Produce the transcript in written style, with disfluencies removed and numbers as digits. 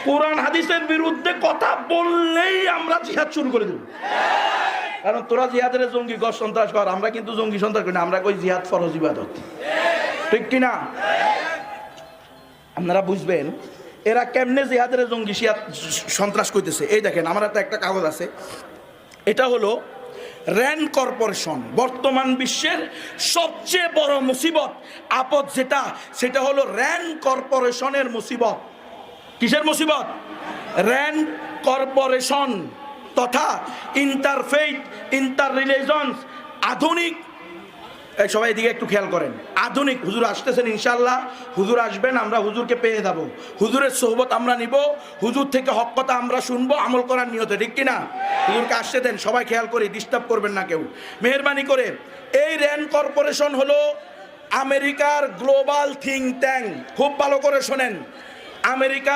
কোরআন হাদিসের বিরুদ্ধে কথা বললেই আমরা জিহাদ শুরু করে দেব। কারণ তোরা জিহাদের জঙ্গি গস সন্ত্রাস কর, আমরা কিন্তু জঙ্গি সন্ত্রাস করি না, আমরা কই জিহাদ ফরজ ইবাদত, ঠিক কিনা? আপনারা বুঝবেন এরা কেমনে জিহাদের জঙ্গি সন্ত্রাস করতেছে। এই দেখেন আমার হাতে একটা কাগজ আছে, এটা হলো র্যান্ড কর্পোরেশন। বর্তমান বিশ্বের সবচেয়ে বড় মুসিবত আপদ যেটা, সেটা হলো র্যান্ড কর্পোরেশনের মুসিবত। কিসের মুসিবত? র্যান্ড কর্পোরেশন তথা ইন্টারফেইথ ইন্টার রিলিজনস আধুনিক, সবাই এদিকে একটু খেয়াল করেন, আধুনিক হুজুর আসতেছেন ইনশাল্লাহ, হুজুর আসবেন, আমরা হুজুরকে পেয়ে যাব, হুজুরের সোহবত আমরা নিব, হুজুর থেকে হক কথা আমরা শুনবো, আমল করার নিয়তে, ঠিক কিনা? হুজুরকে আসতে দেন, সবাই খেয়াল করি, ডিস্টার্ব করবেন না কেউ মেহেরবানি করে। এই র্যান্ড কর্পোরেশন হলো আমেরিকার গ্লোবাল থিঙ্ক ট্যাঙ্ক। খুব ভালো করে শোনেন, আমেরিকা